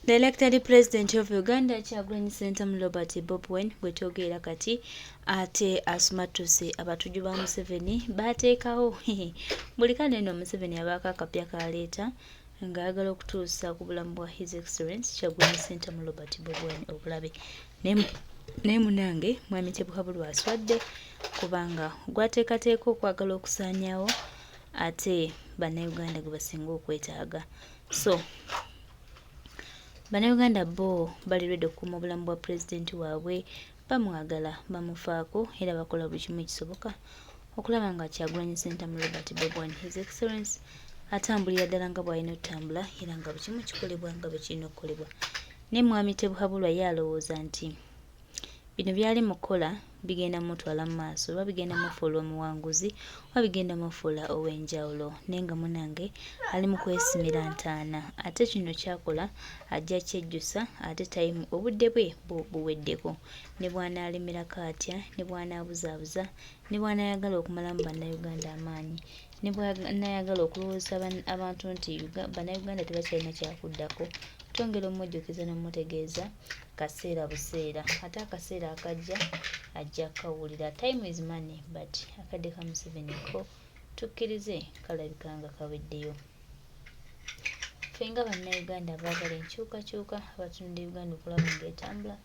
The elected president of Uganda Kyagulanyi Ssentamu Robert Bobi bwetwogera kati ate Asumatuse abatuju ba Museveni bateekawo buli kaneno Museveni abaako akapya kaleeta ng'ayagala okutuusa ku bulamu bwa His Excellency Kyagulanyi Ssentamu Robert Bobi obulabe naye munange mwami Tebuhabulwa aswadde kubanga gwateekateeka okwagala okusaanyaawo ate bannayuganda gwe basinga okwetaaga. So Bannayuganda bo bali ready okukuuma obulamu bwa pulezidenti waabwe, bamwagala, bamufaako era bakola buli kimu ekisoboka okulaba nga Kyagulanyi Ssentamu Robert Bobi His Excellency atambulira ddala nga bw'alina okutambula era nga buli kimu kikolebwa nga bwe kirina okukolebwa. Ne mwami Tebuhabulwa ye alowooza nti bino byali mukola bigenda mutwala mu maaso oba bigenda mufuula omuwanguzi oba bigenda mufuula ow'enjawulo naye nga munange ali mu kwesimira ntaana ate kino kyakola ajja kyejjusa ate tayimu obudde bwe buweddeko ne bw'anaalemerako atya ne bw'anaabuzaabuza ne bw'anaayagala okumalamu bannayuganda amaanyi ne bw'anaayagala okulowooza abantu nti bannayuganda tebakyalina kyakuddako tongera omujjukiza n'omutegeeza kaseera buseera ate akaseera akajja ajja kawulira. Time is money but akadde ka Museveni ko tukkirize kalabika nga kaweddeyo. Ffe nga bannayuganda abaagala enkyukakyuka abatunda Uganda okulaba ng'etambula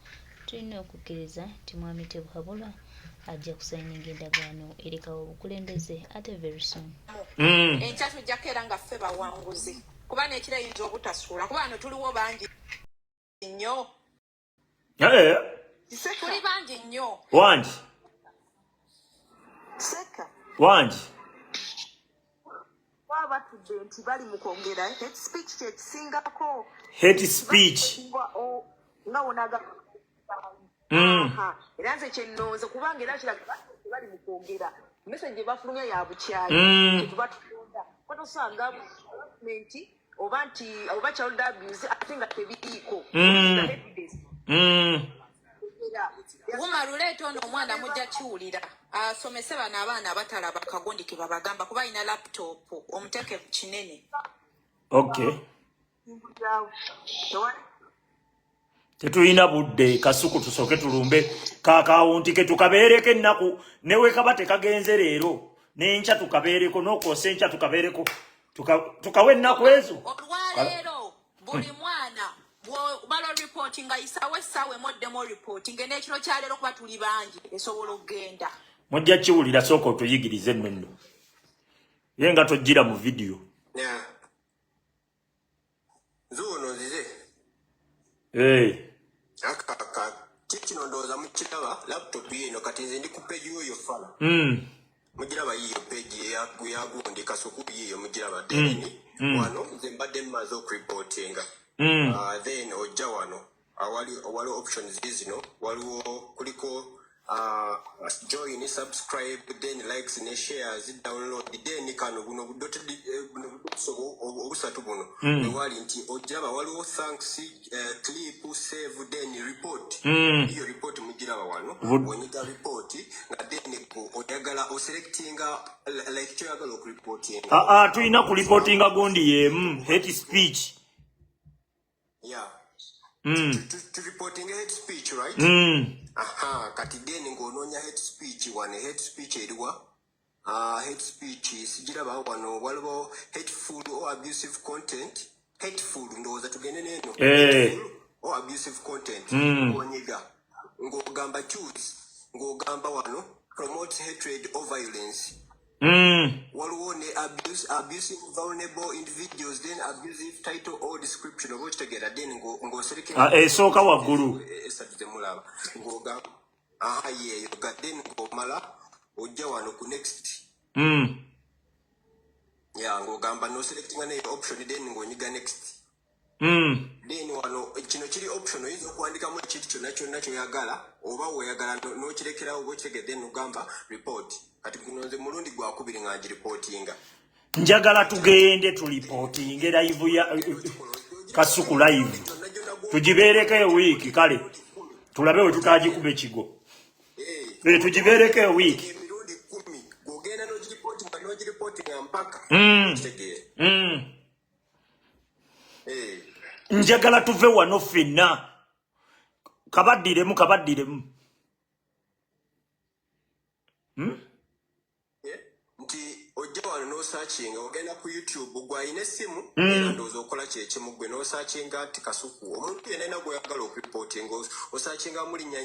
tulina okukkiriza nti mwami Tebuhabulwa ajja kusayininga endagaano erikawo obukulembeze ate very soon. Enkya tujjako era nga ffe bawanguzi kuba n'ekirayinza obutasuula kuba wano tuliwo bangi nnyo. Tuli bangi nnyo. Wangi. Seka. Wangi. Waba tudde nti bali mu kwongera hate speech kyekisingako. Hate speech. Nga wonaga. Era nze kyennooza kubanga era kiraga bali mu kwongera. Message gye bafulumya ya bukyayi. Tuba tukonda. Kwatosanga gavumenti oba nti oba child abuse ate nga tebiriiko. Wumaluleeta ono omwana mujja kiwulira asomese bano abaana abatalaba akagondi ke babagamba kuba alina laptop omuteeke kinene. Okay. Tetulina budde kasuku tusooke tulumbe kakawuntike tukabeereko ennaku newe kaba tekagenze leero n'enkya tukabeereko n'okwosa enkya tukabeereko tukawe ennaku ezo. Olwaleero buli mwana balo reporting isawe sawe moddemo reporting n'ekiro kyaleero kuba tuli bangi esobola okugenda. Mujja kiwulira sooka otuyigirize nno ye nga tojjira mu video. Zuno zize. Kino ndowooza mukiraba laptop yeno kati nze ndi ku page yoyo fala. Mugiraba yiyo page yagundi kasuku yiyo mugiraba then wano nze mbadde mmaze okureportinga. Then ojja wano awali options zino waliwo kuliko join, subscribe, then likes ne shares, download, then kano buno dotted obusatu buno wali nti ojaba waliwo thanks, clip, save, then report. Iyo report mugiraba wano wonyita report nga then oyagala oselectinga like choyagala okureporting. Tulina ku reportinga gondi yemu hate speech. Yeah. To reporting hate speech, right? Kati deni ngononya hate speech wane hate speech eriwa. Hate speech sijiraba wano waliwo hateful or abusive content. Hateful ndowooza tugende neno. Hateful or abusive content. Wonyiga. Ngogamba choose. Ngogamba wano promotes hatred or violence. Waliwo ne abusing vulnerable individuals, then abusive title or description of which together then go select soka waggulu esatu mulaba ngoga ye yoga then go mala ojja wano ku next ngogamba no selecting an option then ngonyiga next then wano kino kiri option oyinza okuwandikamu ekintu kyonna kyoyagala oba weeyagala n'okirekerawo bwekitegedde then ogamba report. Kati kunonze mulundi gwakubiri nga reportinga. Njagala tugende tu reporting live ya kasuku live. Tujibereke e wiki kale. Tulabe we tutagikube kigo. Tujibereke e wiki. Mirundi 10 gogenda no reporting mpaka. njagala tuve wano ffenna kabaddiremu nti ojja wano n'osaakinga ogenda ku YouTube gw'alina essimu era ndowooza okola kyekimu gwe n'osaakinga nti Kasuku omuntu yenna gw'oyagala okuripootinga osaakinga mu linnya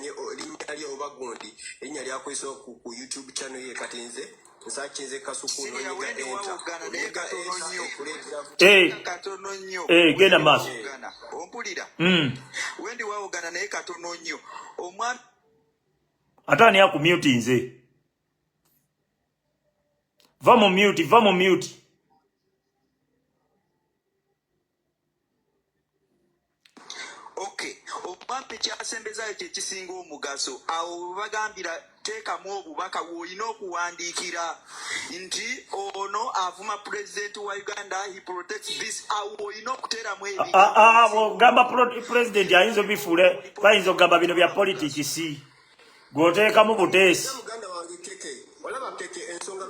lye oba gundi erinnya lyakozesa ku YouTube channel ye kati nze nsaakinze Kasuku katono nnyo genda maaso ompulira wendi waawogana naye katono nnyo omwami ate ani akumute nze va mu mute okay omwami kyasembezayo kyekisinga omugaso awo bagambira teekamu obubaka bw'olina okuwandiikira nti ono avuma pulezidenti wa Uganda he protects this awo olina okuteeramu ogamba pulezidenti ayinza obifuula bayinza okugamba bino bya politics gw'oteekamu buteesi olaba keke ensonga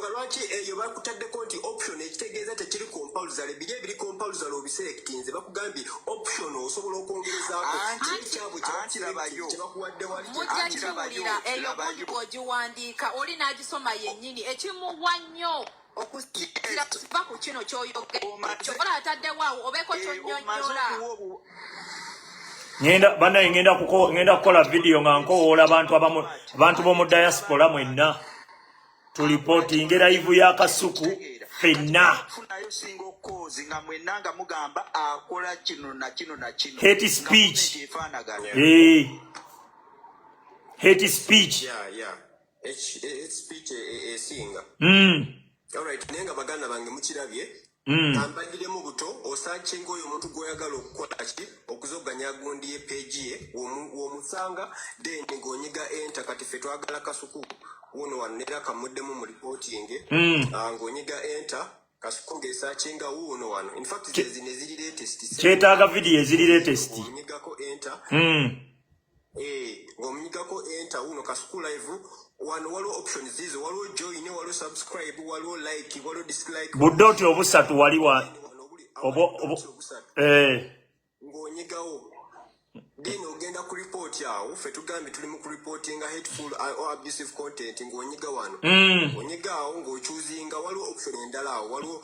lwaki eyo bakutaddeko nti option ekitegeeza tekiri compulsory biri ebiri compulsory obiselectinze bakugambye option osobola okwongerezaako kyebakuwadde mujjakiwulira eyo ogiwandiika oli n'agisoma yennyini ekimuwa nnyo okusikira kuva ku kino ky'oyogera kyokola ataddewo awo obeeko kyonnyonnyola ngenda kukola video nga nkowoola abantu b'omu diaspora mwenna tulipotinge live ya Kasuku ffenna hate speech hate speech esinga alright naye nga baganda bange mukirabye ambagiremu buto osaakinga oyo omuntu gw'oyagala okukola ki okuzoganya gundi ye peegi ye w'omusanga then ng'onyiga enter kati ffe twagala Kasuku wuno wano neera kamuddemu mu reporting ng'onyiga enter Kasuku ng'esaakinga wuno wano in fact zino eziri latest kyetaaga video eziri latest onyigako enter ng'omunyigako enter wuno Kasuku live wano waliwo options zizo waliwo join waliwo subscribe waliwo like waliwo dislike buddoti obusatu waliwa ng'onyigawo then ogenda ku report awo ffe tugambye tuli mu kureportinga hateful or abusive content ng'onyiga wano onyiga awo ng'ochuzinga waliwo option endala awo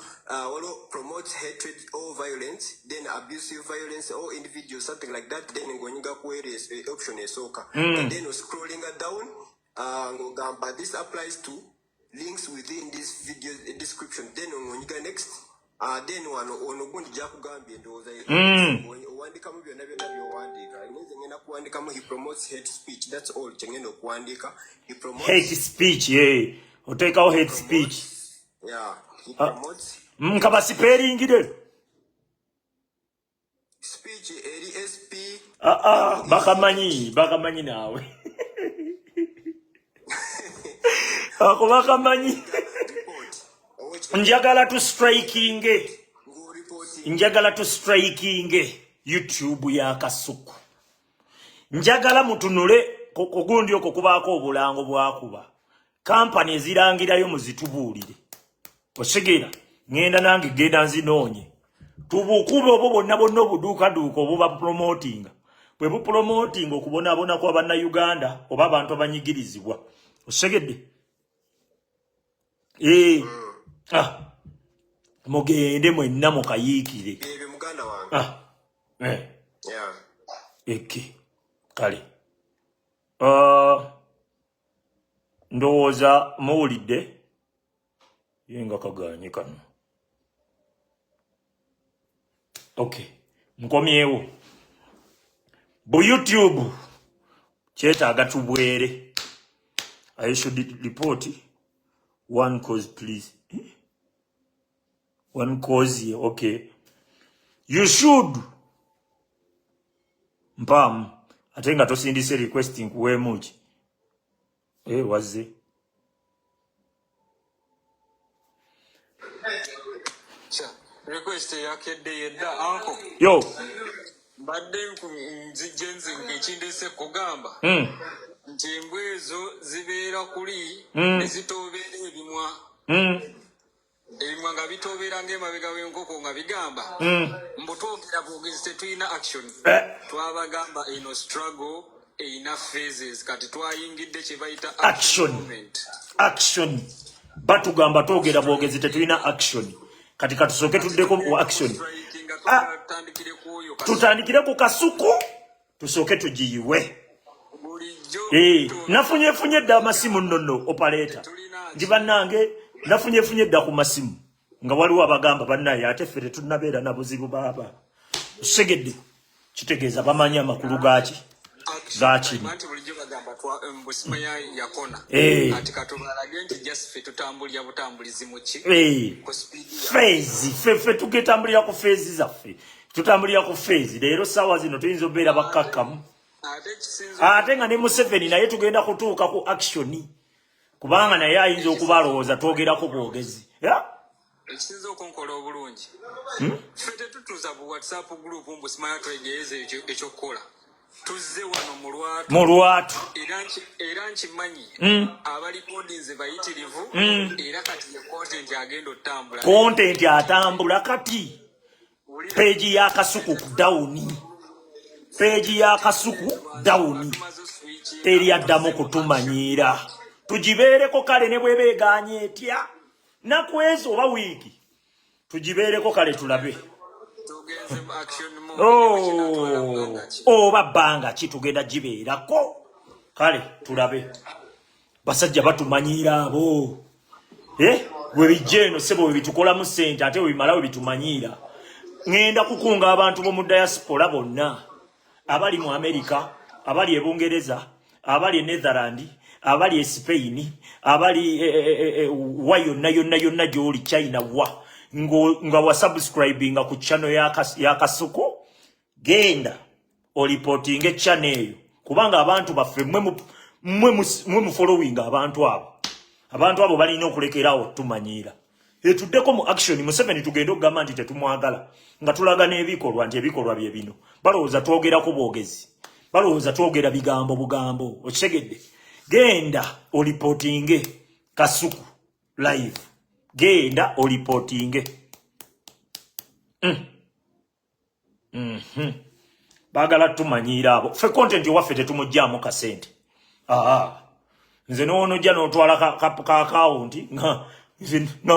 waliwo promote hatred or violence then abusive violence or individual something like that then ng'onyiga ku option esooka and then scrolling down ng'ogamba this applies to links within this video description then ng'onyiga next then ono gundi jakugambye ndowooza owandikamu byonna by'owandiika nze ngenda kuwandikamu he promotes hate speech that's all kyengenda okuwandiika he promotes hate speech oteekawo hate speech he promotes nkaba sipeeringire speech eri sp bakamanyi naawe ako bakamanyi njagala tu striking YouTube ya Kasuku njagala mutunule kogundi okwo kubaako obulango bwakuba kampani ezirangirayo muzitubuulire osigera ngenda nange genda nzinoonye tubukube obwo bonna obuduukaduuka obuba promoting bwe bupromoting okubonabona kwa bannayuganda oba abantu abanyigirizibwa osegedde mugende mwenna mukayiikire muganda wange eki kale ndowooza muwulidde yenga kaganye kano okay nkomyewo bu YouTube kyetaaga tubwere I should report one cause please one cause here. Okay, you should mpam atenga tosindise requesting kuwe muchi waze request yakedde yedda anko yo badde nzijenze ngekindese kugamba nti embwezo zibeera kuli ezitobeera ebimwa ebimwanga bitobera ng'emabega w'enkoko nga bigamba mbutwogera bwogezi tetulina action twabagamba eno struggle eyina phases kati twayingidde kye bayita action batugamba twogera bwogezi tetulina action kati katusooke tuddeko action tutandikire ku kasuku tusooke tugiyiwe nafunyefunye dda amasimu nnono operator ndi bannange nafunyefunye dda ku masimu nga waliwo abagamba bannaye ate ffe tetunabeera na buzibu baaba segedde kitegeeza bamanyi amakulu gaki gakino ffe tugetambulira ku feezi zaffe tutambulira ku feezi leero ssaawa zino tuyinza obeera bakkakkamu ate nga ne Museveni naye tugenda kutuuka ku action kubanga naye ayinza okuba alowooza twogerako bwogezi ekisinza okunkola obulungi ffe tetutuuza bu whatsapp group mbusimanya twegeeza ekyokukola tuzze wano mu lwatu era nkimanyi abalikondinze bayitirivu era kati ye content agenda otambula content atambula kati peegi y'akasuku dawuni peegi y'akasuku dawuni teriyaddamu kutumanyiira tugibeereko kale ne bwebeeganye etya nakwezi oba wiiki tugibeereko kale tulabe oba bbanga ki tugenda gibeerako kale tulabe basajja batumanyiira abo bwe bijja eno sebo bwe bitukolamu ssente ate bwe bimalawo bitumanyiira ŋŋenda kukunga abantu b'omu diaspora bonna abali mu Amerika abali e Bungereza abali e Netherland abali e Spain abali wa yonna gy'oli China wa nga wasubscribinga ku channel y'akasuku genda olipotinga channel eyo kubanga abantu baffe mwe mu following abantu abo balina okulekerawo tumanyiira etuddeko mu action Museveni tugenda okugamba nti tetumwagala nga tulaga n'ebikolwa nti ebikolwa bye bino balowooza twogerako bwogezi balowooza twogera bugambo okitegedde genda olipotinge kasuku live genda olipotinge bagala tumanyiira abo ffe content waffe tetumugyamu kasente nze noonojja n'otwala ka account nga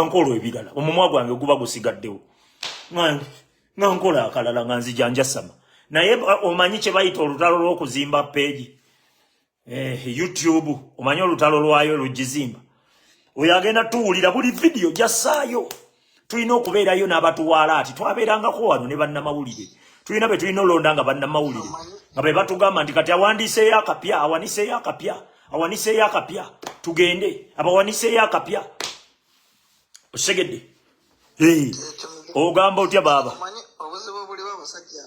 nkola ebirala omumwa gwange guba gusigaddewo nga nkola akalala nga nzijanjasama naye omanyi kye bayita olutalo lw'okuzimba peegi YouTube omanyi olutalo lwayo lugizimba oyo agenda tuwulira buli video jassaayo tulina okubeerayo n'abatuwaala ati twabeerangako wano ne bannamawulire tulina be tulina olonda nga bannamawulire nga be batugamba nti kati awaniseeyo akapya tugende abawaniseeyo akapya osegedde ogamba otya baaba obuzibu obuliwo abasajja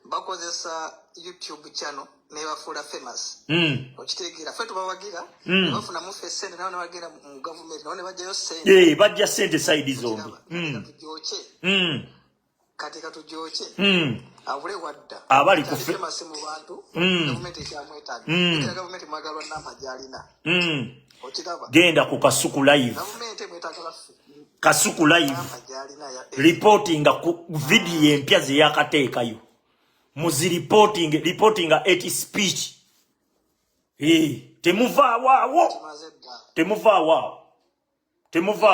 bakozesa YouTube channel nebafuula famous okitegeera ffe tubawagira nebafunamu ffe sente nawo nebagenda mu gavumenti nawo nebajjayo sente bajja sente saidi zombi kati katujooke abule wadda abali famous mu bantu gavumenti ekyamwetaaga gavumenti mwagalwa namba gyalina okiraba genda ku kasuku live gavumenti emwetaagala kasuku live reporting ku video empya ze yakateekayo muzi reporting at speech temuva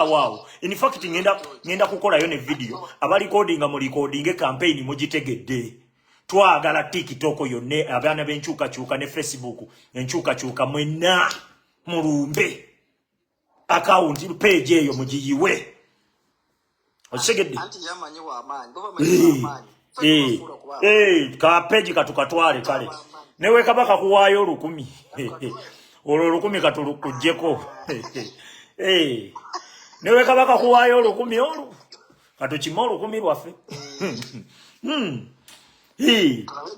waawo in fact ngenda kukolayo ne video abalicordinga mu recording campaign mugitegedde twagala TikTok yonne abaana b'enkyukakyuka ne Facebook enkyukakyuka mwenna mulumbe account page eyo mugiyiwe osegedde ka page katukatwale kale newe kabaka kuwaayo 10 olwo 10 katulukujjeko newe kabaka kuwaayo 10 olwo katukima 10 lwaffe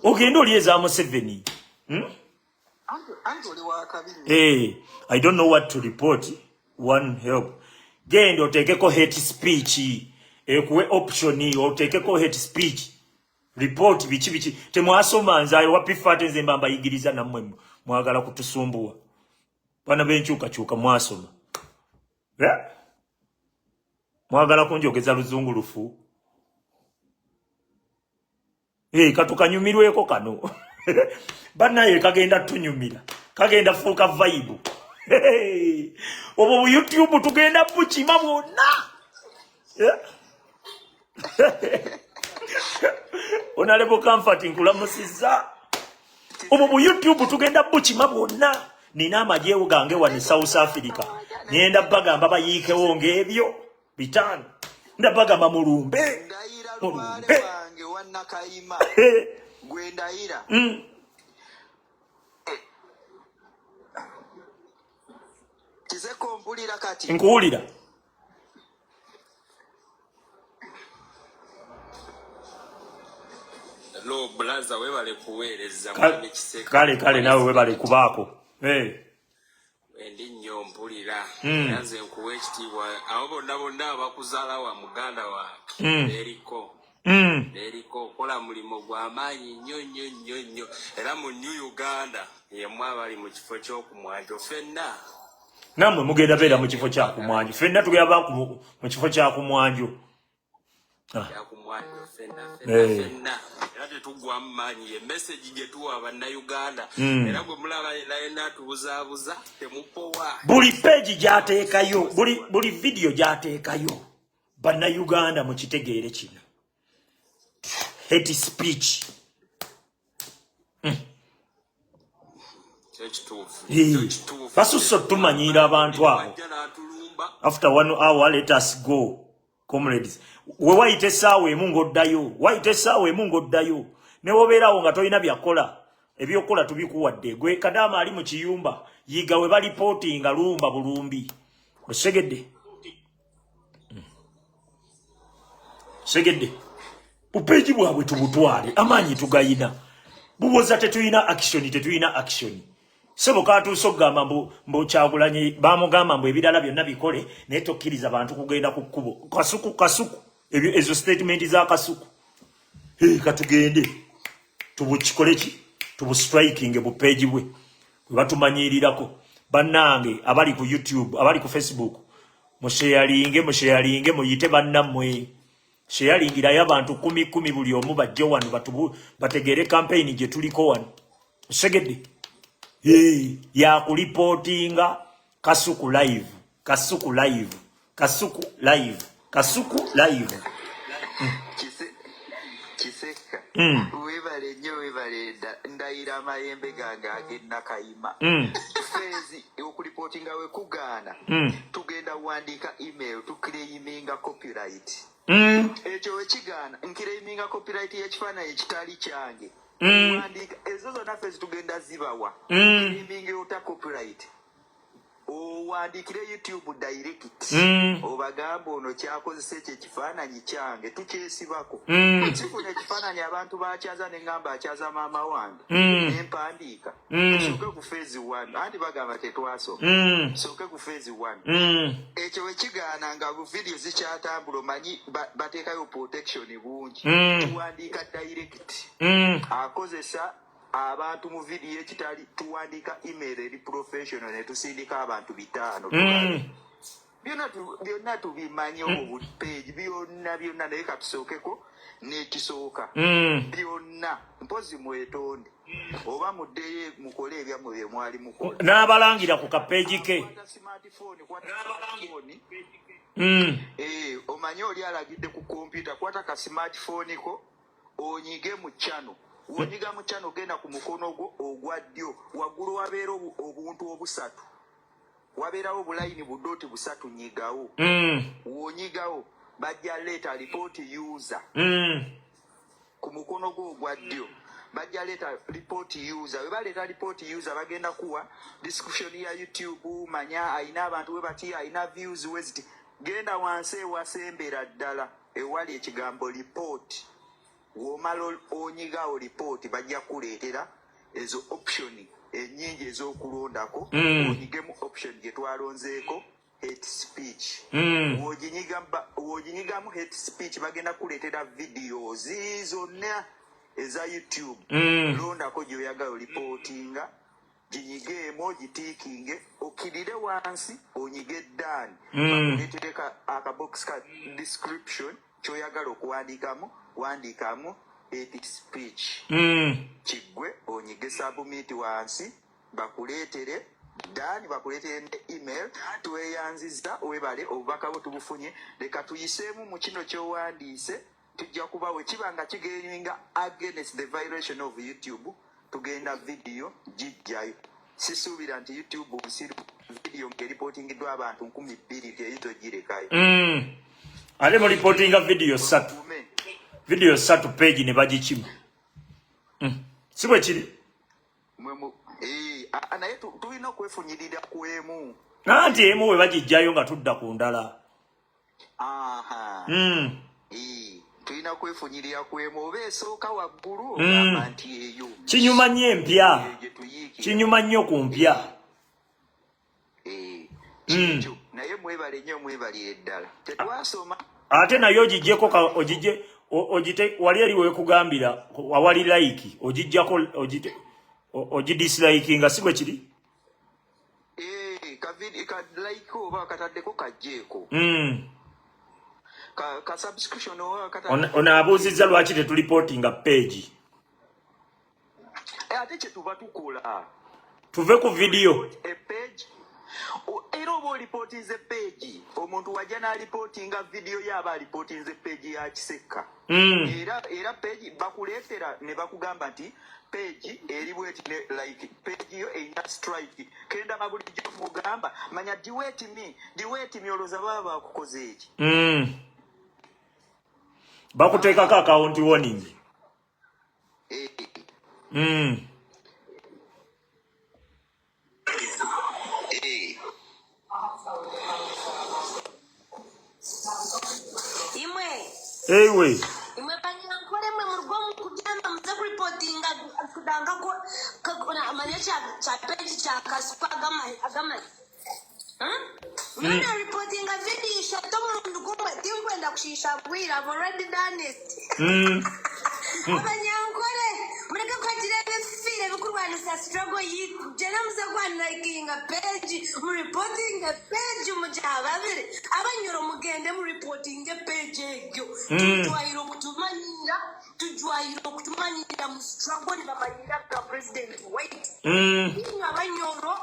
ogenda olyeza Museveni I don't know what to report. One help. Genda otekeko hate speech. Ekuwe option otekeko hate speech. Report bichi. Temwasoma nzayo wapifate nzembamba igiriza na mmwe mwagala kutusumbua. Bana benchuka mwasoma. Yeah. Mwagala kunjogeza luzungulufu. Katukanyumirweko kano. Banaye kagenda tunyumira. Kagenda fuuka vibe. Obo YouTube tugenda bukima bwonna. Honorable Comfort nkulamusiza. Obo YouTube tugenda bukima bwonna. Nina amajewo gange wano South Africa. Nienda bagamba bayiikewo ng'ebyo bitano. Ndabagamba mulumbe. Mulumbe wange wannakayima. Gwendayira. Kizeko mpulira kati. Nkuwulira. Lo blaza webale kuweereza mwami Kiseka. Kale nawe webale kubaako. Endi nnyo mpulira. Yanze nkuwa ekitiibwa abo bonna abakuzaala wa muganda wa eriko. Eriko kola mulimo gw'amaanyi nnyo. Era mu New Uganda yemu abali mu kifo ky'okumwanjo ffenna. Namwe mugenda beera mu kifo kya kumwanjo. Ffenna tugenda mu kifo kya kumwanjo. Ffenna. Era tetugwa mu maanyi ye message gye tuwa bannayuganda. Era gwe mulaba yena tubuzaabuza temupowa. Buli page gy'ateekayo, buli video gy'ateekayo. Bannayuganda mu kitegeere kino. Hate speech. Basusso tumanyira abantu abo. After 1 hour let us go. Comrades. We wayite essaawa emu ng'oddayo. Wayite essaawa emu ng'oddayo. Ne wobeerawo nga tolina byakola. Ebyokola tubikuwadde. Gwe Kadaama ali mu kiyumba. Yiga we balipootinga lumba bulumbi. Osegedde. Segedde. Bupeji bwabwe tubutwale. Amaanyi tugayina. Buwoza tetuyina action. Sebo katuusa okugamba mbu Kyagulanyi baamugamba mbu ebirala byonna bikole naye tokkiriza bantu kugenda ku kkubo. Kasuku. Ezo statement za Kasuku. Katugende. Tubukikole ki? Tubustriking bupeji bwe. Bwe batumanyirirako. Bannange abali ku YouTube, abali ku Facebook. Musharinge muyite bannammwe. Sharingira y'abantu 10 buli omu bajje wano bategere campaign gye tuliko wano. Segedde. Ya kulipotinga Kasuku live. Kiseka. Webale ndayira amayembe gange agenda kayima. Fezi okulipotinga we kugaana. Tugenda wandika email tukireyiminga copyright. Ekyo wekigaana nkireyiminga copyright y'ekifaananyi ekitali kyange. Wandika ezo zonna fezi tugenda zibawa. Kireyiminga ota copyright. Owandikire YouTube direct. Obagamba ono kyakozesa ekyo ekifaananyi kyange tukyesibako. Kifuna ekifaananyi abantu bakyaza ne ngamba akyaza maama wange. Nempandiika. Soke ku phase 1. Anti bagamba tetwasoma. Soke ku phase 1. Ekyo wekigaana nga video zikyatambula omanyi bateekayo protection bungi. Tuwandiika direct. Akozesa abantu mu video ekitali tuwandika email eri professional ne tusindika abantu 5. Byonna tubimanyi obu page byonna naye katusookeko n'ekisooka. Byonna mpozi mwetonde oba muddeyo mukole ebyammwe bye mwali mukola. N'abalangira ku kapeegi ke. Omanyi oli alagidde ku kompyuta kwata ka smartphone ko onyige mu channel. Wonyiga mu channel genda ku mukono gwo ogwa ddyo waggulu wabeera obuntu obusatu. Wabeerawo bulayini budoti busatu nyigawo. Wonyigawo bajja leeta report user. Ku mukono gwo ogwa ddyo bajja leeta report user. We baleeta report user bagenda kuwa description ya YouTube manya ayina abantu we bati ayina views weziti. Genda wansi ewasembera ddala ewali ekigambo report. Womalo onyigawo report bajja kuleetera ezo option ennyingi ez'okulondako. Onyigemu option gye twalonzeeko hate speech. W'oginyigamu hate speech bagenda kuleetera videos zonna eza YouTube. Londako gy'oyagala reportinga ginyigeemo gitiikinge okirire wansi onyige eddaani bakuleetereka akabox ka description kyoyagala okuwandiikamu wandiikamu hate speech kiggwe onyige submit wansi bakuleetere dani bakuleetere ne email tweyanziza webale obubaka bwo tubufunye leka tuyiseemu mu kino kyowandiise tujja kuba we kiba nga kigeringa against the violation of YouTube tugenda video jijjayo sisuubira nti YouTube nsiru video ngeripotingiddwa abantu 2,000 teyizo girekayo ate mu reportinga video 3 page ne bagikima si bwe kiri naye tulina okwefunyirira ku emu anti emu we bagijjayo nga tudda ku ndala tulina kwefunyirira ku emu oba esooka waggulu ogamba nti eyo kinyuma nnyo empya kinyuma nnyo ku mpya kikyo naye mwebale nnyo mwebalire ddala tetwasoma ate naye ogijjeko ogite wali eri weekugambira awali like ogijjako ogidislike si bwe kiri ka like oba kataddeko kajjeeko ka subscription oba ono abuuzizza lwaki tetulipotinga page ate kyetuba tukola tuve ku video epage era oba olipotinze page omuntu wajja n'alipotinga video yaba alipotinze page ya kisekka era page bakuleetera ne bakugamba nti page eri bweti like page yo eyina strike kenda mabulijjo mugamba manya diweti mi oloza baba bakukoze eki bakuteekako account warning ewe imwe panyankole mwe murugo mukujamba muze kuripotinga kudanga ko amanya cha page cha kasupa agama Mwana reporting a video shot mundu kumwe tinkwenda kushisha bwira I've already done it. Abanyankole mureka kwagirene file bikurwanisa struggle yitu jena muze kwanakinga page mu reporting a page mujababire abanyoro mugende mu reporting a page egyo tujwairo kutumanyira mu struggle bamanyira ka president wait abanyoro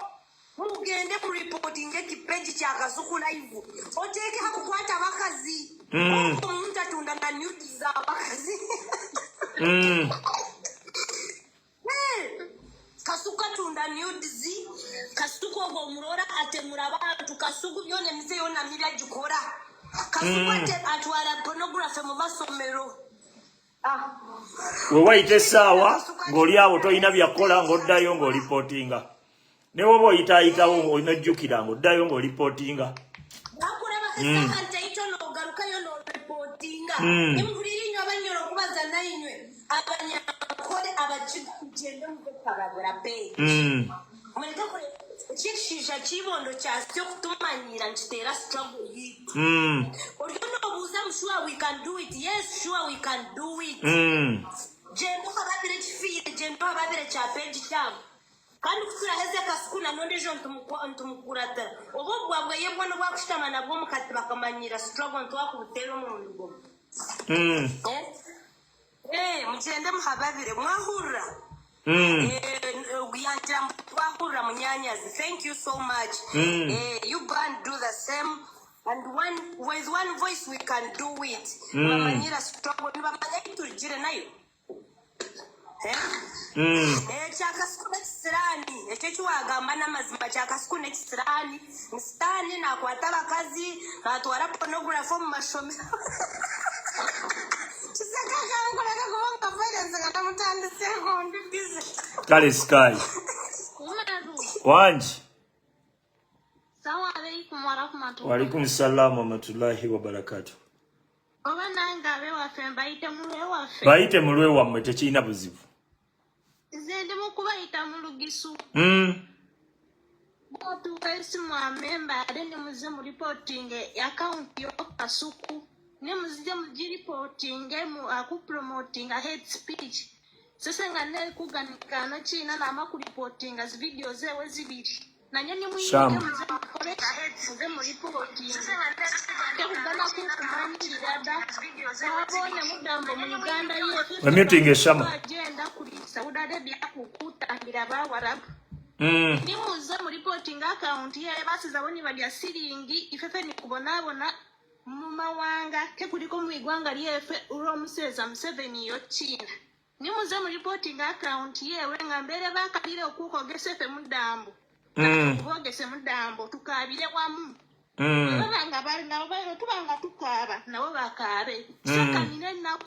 mugende mu reporting ekipeji kya Kasuku live oteke hakukwata bakazi omuntu atunda na nude za bakazi Kasuku atunda nude zi Kasuku ogo murora atemura abantu Kasuku byone mize yona mira jukora Kasuku atwara pornography mu masomero we waite sawa ngoli awo toyina byakola ngoddayo ngo reportinga ne wobo oyitaayitawo onajjukira ng'oddayo ng'olipotinga bakuraba kasaka ntaito n'ogarukayo n'olipotinga emvulirinywa abanyoro okubaza nayinywe abanyakole abakigende mukuparagura pe muleke kule ekishisha kibondo kyasityo kutumanyira nkiteera struggle yitu olyo n'obuuza mu sure we can do it yes sure we can do it gendo ababire kifiire gendo ababire kyapeji kyabo kandi kusura heze Kasuku na nondejo ntumukurata obo bwabwe yebona bwakushitama nabwo mukati bakamanyira struggle ntwakubutera umuntu ngo mugende muhababire mwahurra uyanjira mwahurra munyanyazi thank you so much you can do the same and with one voice we can do it bamanyira struggle bamanya itujire nayo Kasuku n'ekisirani ekyo kiwagamba n'amazima kya Kasuku n'ekisirani musitani nakwata abakazi natwara pornography mu mashomero kisakakangoleka kubanga violence katamutandiseko ndibize kale sky wanji Assalamu alaikum warahmatullahi waalaikum salaam warahmatullahi wabarakatuh oba nangabe waffe bayite mulwe wammwe tekirina buzibu Zende mukubayita mu lugisu. Botu esimu amemba ne muze mu reporting account yo Kasuku. Ne muze mu reporting mu aku promoting a hate speech. sese nga ne kuganikana china na makuli reportinga zi video zewe zibiri nanye ni mwingi muze mu reporting ke kugana ku kumani dada wabone mudambo mu Uganda yefe meeting shama agenda kulisa udade bya kukutangira bawarabu ni muze mu reporting account ye basiza boni bali asiringi ifefe ni kubonabona mu mawanga ke kuliko mu igwanga lyefe uro museza Museveni yo China ni muze mu reporting account yewe ngambere bakabire okukogesefe mudambo kubogese mudambo tukabire wamu banga bali nabo tubanga tukaba nabo bakabe saka nine na